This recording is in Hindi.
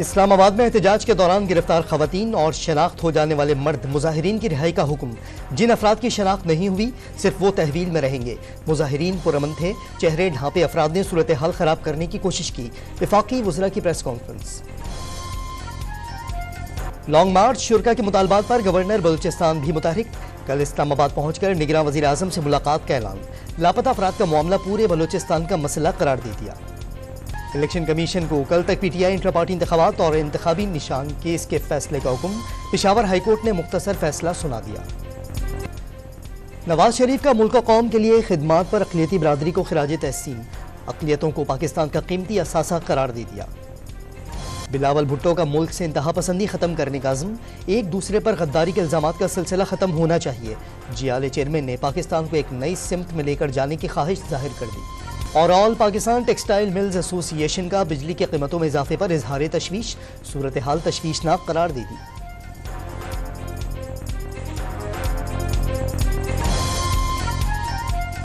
इस्लामाबाद में एहतजाज के दौरान गिरफ्तार खवातीन और शनाख्त हो जाने वाले मर्द मुजाहिरीन की रिहाई का हुक्म। जिन अफराद की शनाख्त नहीं हुई सिर्फ वो तहवील में रहेंगे। मुजाहिरीन पुरअमन थे, चेहरे ढांपे अफराद ने सूरत हाल खराब करने की कोशिश की। वफाकी वज़रा की प्रेस कॉन्फ्रेंस। लॉन्ग मार्च शुरा के मुतालबात पर गवर्नर बलूचिस्तान भी मुतहरिक। कल इस्लामाबाद पहुंचकर निगरान वज़ीर आज़म से मुलाकात का ऐलान। लापता अफराद का मामला पूरे बलूचिस्तान का मसला करार दे दिया। इलेक्शन कमीशन को कल तक पीटीआई इंटर पार्टी इंतखाबात और इंतखाबी निशान केस के फैसले का हुक्म। पेशावर हाईकोर्ट ने मुख्तसर फैसला सुना दिया। नवाज शरीफ का मुल्क कौम के लिए खिदमात पर अक़लियती बरादरी को खिराज तहसीन। अक़लियतों को पाकिस्तान का कीमती असासा करार दे दिया। बिलावल भुट्टो का मुल्क से इंतहा पसंदी खत्म करने का अज़्म। एक दूसरे पर गद्दारी के इल्ज़ामात का सिलसिला खत्म होना चाहिए। जियाले चेयरमैन ने पाकिस्तान को एक नई सिमत में लेकर जाने की ख्वाहिश जाहिर कर दी। और all Pakistan textile mills association का बिजली की कीमतों में इजाफे पर इजहार तशवीश। सूरत हाल तशवीशनाक करार दे दी।